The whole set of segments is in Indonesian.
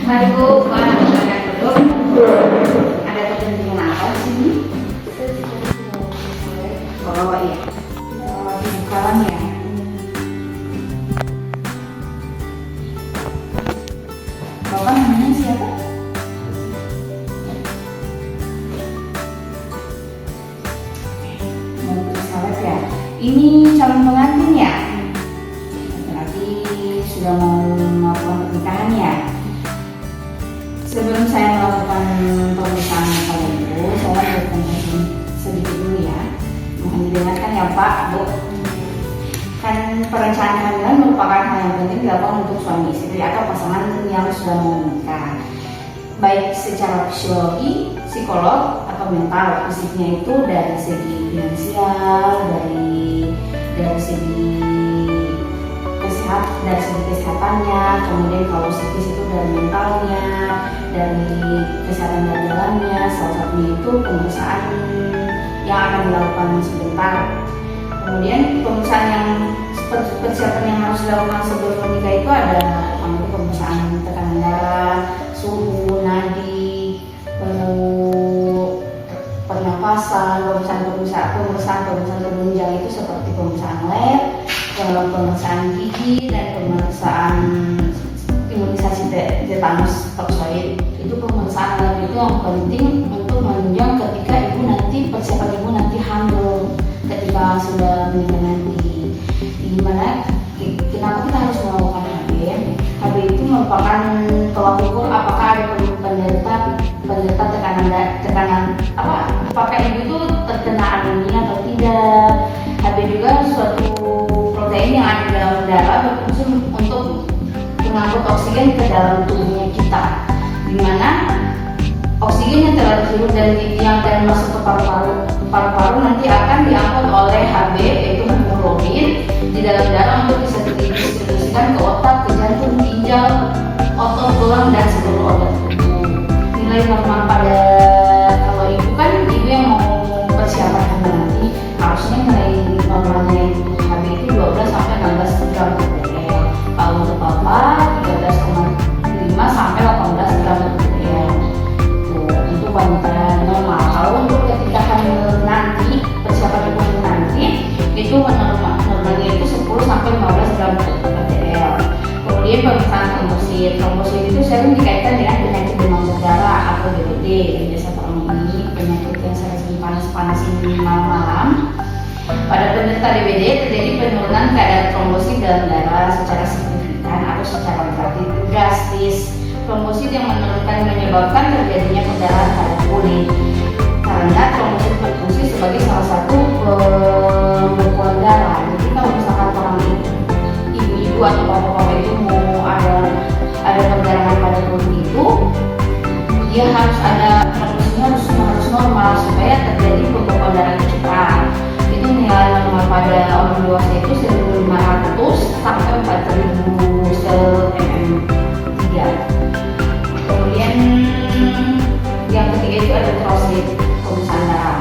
Mari Bu, silakan duduk. Ada kepentingan apa di sini? Oh iya, bukalan ya. Bapak namanya siapa? Mau salep ya? Ini calon pengantin ya? Berarti sudah mau melakukan pernikahan ya? Sebelum saya melakukan pemeriksaan Bapak Ibu, saya bertanya sedikit dulu ya. Mohon didengarkan ya Pak, Bu. Kan perencanaan kehamilan merupakan hal yang penting dilakukan untuk suami istri atau pasangan yang sudah mau menikah. Baik secara fisiologi, psikolog, atau mental. Fisiknya itu dari segi finansial, dari segi kesehatannya, kemudian kalau psikis itu dari mentalnya, dari kesehatan dalamnya. Salah satunya itu pemeriksaan yang akan dilakukan sebentar. Kemudian pemeriksaan yang persiapan yang harus dilakukan sebelum menikah itu ada pemeriksaan tekanan darah, suhu, nadi, pernapasan, pemeriksaan penunjang itu seperti pemeriksaan lab, pemeriksaan gigi, dan pemeriksaan imunisasi tetanus toksoid. Itu pemeriksaan lab itu yang penting untuk menunjang ketika persiapan ibu nanti hamil, ketika sudah menikah nanti. Dimana kenapa kita harus melakukan HB? HB itu merupakan tolak ukur apakah ada penderita tekanan apakah ibu itu terkena anemia atau tidak. HB juga suatu protein yang ada di dalam darah berfungsi untuk mengangkut oksigen ke dalam tubuhnya kita, dimana oksigen yang telah dihirup dan masuk ke paru-paru nanti akan diangkut oleh HB, yaitu hemoglobin di dalam darah untuk bisa didistribusikan ke otak, ke jantung, ginjal, otot, tulang, dan seluruh organ tubuh. Nilai normal pada kalau ibu kan ibu yang mau persiapan hamil nanti, harusnya nilai normalnya ibu HB itu 12 sampai 16 gram per ml. Kalau untuk bapak 13,5 sampai 18 gram per ml. Untuk wanita normal. Kalau untuk ketika hamil nanti, persiapan hamil nanti, itu normalnya itu 10 sampai 15 gram per ml. Kemudian pemeriksaan trombosit. Trombosit itu sering dikaitkan dengan penyakit demam berdarah atau DBD. Biasa orang ini penyakit yang sering panas ini malam-malam. Pada penderita DBD terjadi penurunan kadar trombosit dalam darah secara signifikan atau secara drastis. Trombosit yang menyebabkan terjadinya pendarahan pada kulit, karena trombosit berfungsi sebagai salah satu pembekuan darah. Jadi kalau misalkan orang ibu-ibu atau bapak-bapak itu mau ada perdarahan pada kulit itu, dia harus ada trombositnya harus normal supaya terjadi pembekuan darah itu cepat. Itu nilai normal pada orang dewasa itu 1.500 sampai 4.000 sel mm3. Kemudian yang ketiga itu ada trosit, pemeriksaan darah,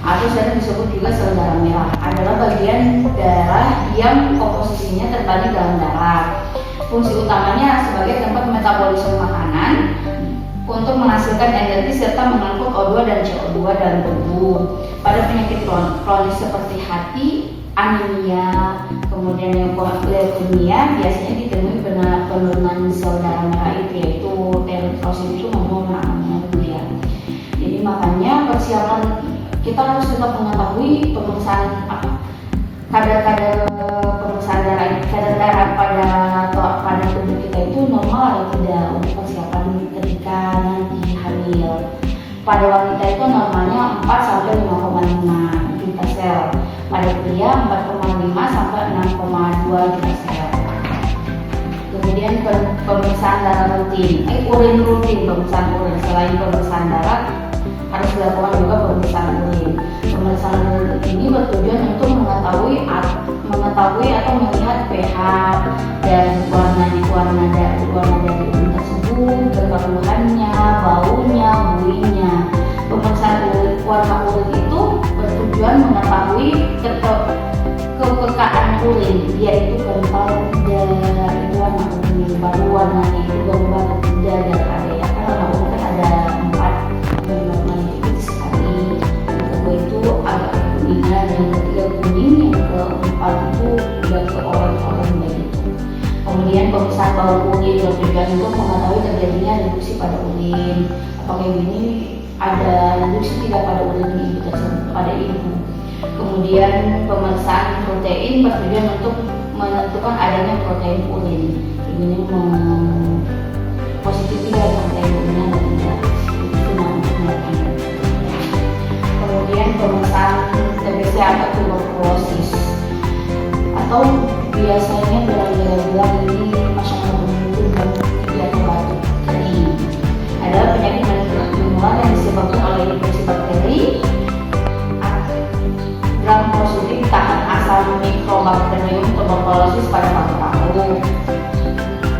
atau sering disebut juga sel darah merah. Adalah bagian darah yang komposisinya terbagi dalam darah. Fungsi utamanya sebagai tempat metabolisme makanan, untuk menghasilkan energi serta mengangkut O2 dan CO2 dalam tubuh. Pada penyakit kronis seperti hati, anemia, kemudian yang leukemia, biasanya ditemui penurunan sel darah merah itu, yaitu eritrosit itu namanya ya. Jadi makanya persiapan kita harus tetap mengetahui pemeriksaan kadar darah pada tubuh kita itu normal atau tidak untuk persiapan ketika nanti hamil. Pada wanita itu normalnya 4 sampai 5,5 juta sel. Pada pria 4,5 sampai 6,2 juta sel. Kemudian pemeriksaan darah rutin, urin rutin, pemeriksaan urin. Selain pemeriksaan darah, harus dilakukan juga pemeriksaan urin. Pemeriksaan urin ini bertujuan untuk mengetahui atau melihat pH dan warna dari urin tersebut, kekeruhannya, baunya, buihnya. Pemeriksaan warna urin itu bertujuan mengetahui kepekaan urin, yaitu kental tidak, itu warna urin, baru warnanya itu berubah tidak ada pemeriksaan bau urin bertujuan untuk mengetahui terjadinya reduksi pada urin. Apakah ibu ini ada reduksi tidak pada urin ibu tersebut pada ibu. Kemudian pemeriksaan protein bertujuan untuk menentukan adanya protein urin. Ibu ini positif tidak protein urinnya atau tidak. Itu namanya. Kemudian pemeriksaan TBC atau tuberkulosis, atau biasanya bilang ini masyarakat umum dan tidak batuk kering, adalah penyakit menular yang disebabkan oleh infeksi bakteri gram positif tahan asam Mycobacterium tuberculosis pada paru-paru.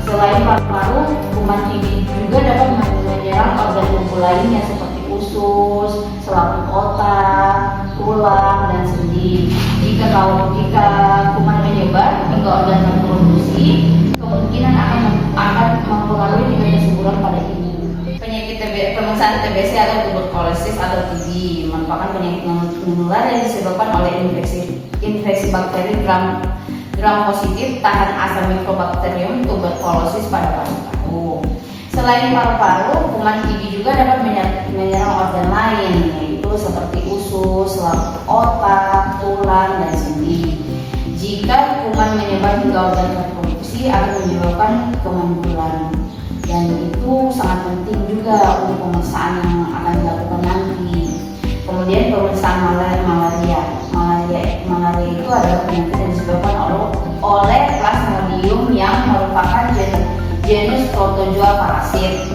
Selain paru-paru, kuman TB juga dapat menyerang organ tubuh lainnya seperti usus, selaput otak, tulang, dan sendi. Jika kuman menyebar hingga organ reproduksi, kemungkinan akan mempengaruhi tingkat kesuburan pada ibu. Pemeriksaan TBC atau tuberkulosis atau TB merupakan penyakit menular yang disebabkan oleh infeksi bakteri gram positif tahan asam Mycobacterium tuberculosis pada paru-paru. Selain paru-paru, kuman TB juga dapat menyerang organ lain, yaitu seperti usus, selaput otak, tulang, dan sendi. Jika kuman menyebar hingga organ reproduksi, akan menyebabkan kemandulan, dan itu sangat penting juga untuk pemeriksaan yang akan dilakukan nanti. Kemudian pemeriksaan malaria itu adalah penyakit yang disebabkan oleh Plasmodium yang merupakan genus protozoa parasit.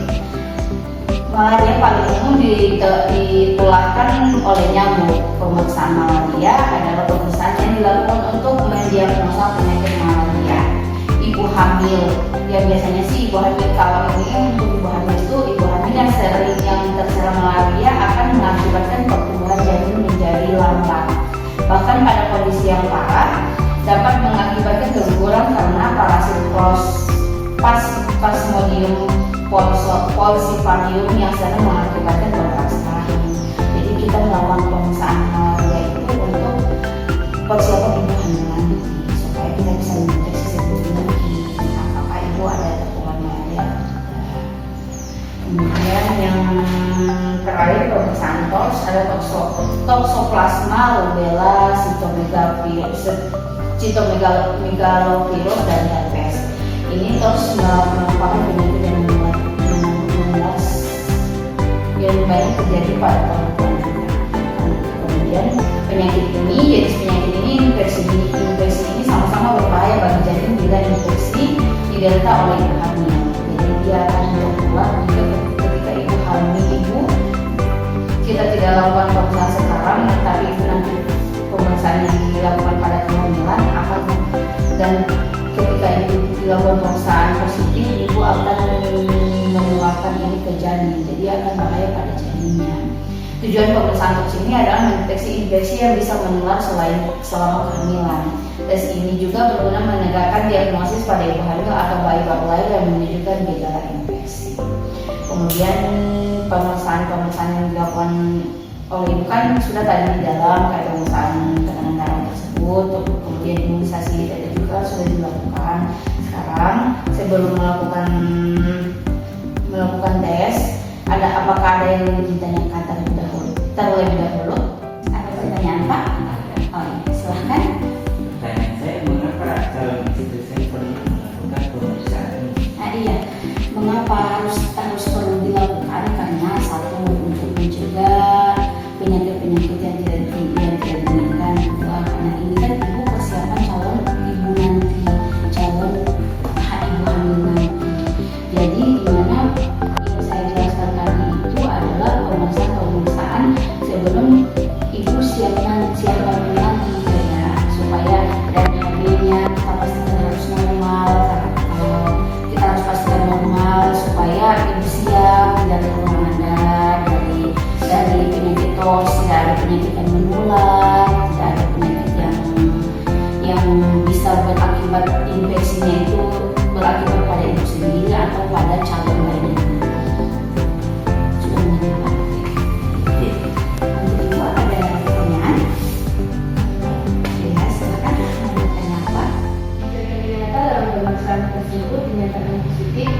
Malaria paling umum ditularkan oleh nyamuk. Pemeriksaan malaria adalah pemeriksaan yang dilakukan untuk mendiagnosa penyakit malaria. Ibu hamil, ya biasanya sih ibu hamil, kalau ini untuk ibu hamil itu ibu hamil yang terserang malaria akan mengakibatkan pertumbuhan janin menjadi lambat. Bahkan pada kondisi yang parah dapat mengakibatkan keguguran karena parasit Plasmodium falciparum yang sering mengakibatkan kontraksi rahim. Jadi kita melakukan pemeriksaan malaria itu untuk persiapan ibu hamil nanti, supaya kita bisa mendeteksi sebelum nanti apakah ibu ada tertular malaria. Kemudian yang terakhir pemeriksaan toks ada toksoplasma, rubella, cytomegalovirus, dan herpes. Ini toks merupakan penyakit yang banyak terjadi pada perempuan juga. Kemudian jenis penyakit ini infeksi ini sama-sama berbahaya bagi janin bila infeksi diderita oleh ibu hamil. Jadi dia akan tertular ketika ibu hamil. Kita tidak lakukan pemeriksaan sekarang, tapi itu nanti pemeriksaan yang dilakukan pada kehamilan dan ketika ibu dilakukan pemeriksaan positif, ibu akan menularkan ini ke janin, jadi akan bahaya pada janinnya. Tujuan pemeriksaan toks ini adalah mendeteksi infeksi yang bisa menular selama kehamilan. Tes ini juga berguna menegakkan diagnosis pada ibu hamil atau bayi baru lahir yang menunjukkan gejala infeksi. Kemudian pemeriksaan yang dilakukan oleh ibu kan sudah tadi di dalam, kayak pemeriksaan tekanan darah tersebut, kemudian imunisasi tadi juga sudah dilakukan. Sekarang sebelum melakukan tes, apakah ada yang ingin ditanyakan terlebih dahulu? Ada pertanyaan Pak? Oh iya, silahkan. Pertanyaan saya, mengapa calon istri saya perlu melakukan pemeriksaan ini? Iya, mengapa harus perlu dilakukan? Karena satu, untuk mencegah penyakit-penyakit yang tidak diinginkan. Kedua, karena ini kan ibu persiapan calon ibu nanti, calon ibu hamil nanti. Jadi dimana yang saya jelaskan tadi itu adalah pemeriksaan sebelum ibu siap hamil nanti, ya, supaya dari hamilnya kita pastikan harus normal, kita harus pastikan normal supaya ibu siap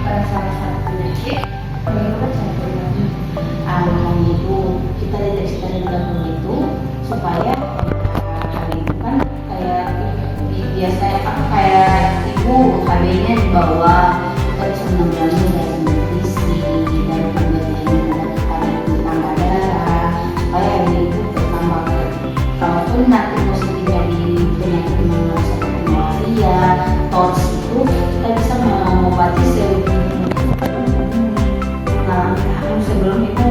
pada salah satu penyakit menyebabkan campur lagi. Makanya itu kita deteksi terlebih dahulu itu supaya hal itu kan kayak biasanya apa kayak ibu HB-nya di bawah, kita bisa menangani dari nutrisi, dari pemberian tambah darah supaya hari itu bertambah. Kalaupun nanti positifnya di penyakit menular seperti malaria, TORS itu kita bisa mengobati sebelum itu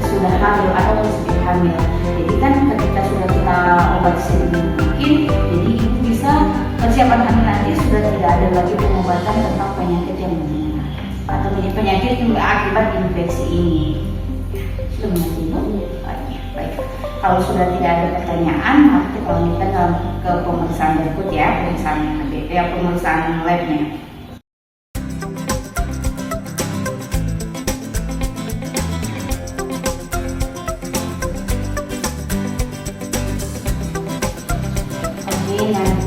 sudah hamil atau sedikit hamil. Jadi kan ketika sudah kita obati sedikit mungkin, jadi ibu bisa persiapan hamil nanti sudah tidak ada lagi pengobatan tentang penyakit yang menular atau penyakit yang akibat infeksi ini. Sudah mengerti bu? Baik. Kalau sudah tidak ada pertanyaan, mari kita lanjutkan ke pemeriksaan berikut ya, pemeriksaan labnya.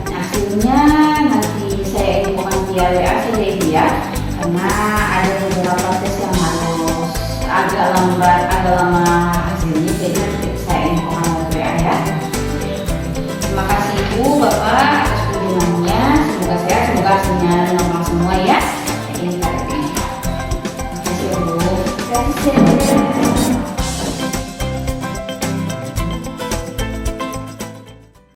Hasilnya nanti saya infokan via WA saja ibu ya, karena ada beberapa tes yang harus agak lama hasilnya, jadi nanti saya infokan via WA ya. Terima kasih ibu bapak atas kunjungannya, semoga sehat, semoga hasilnya normal semua ya. Ini terima kasih ibu. Terima kasih.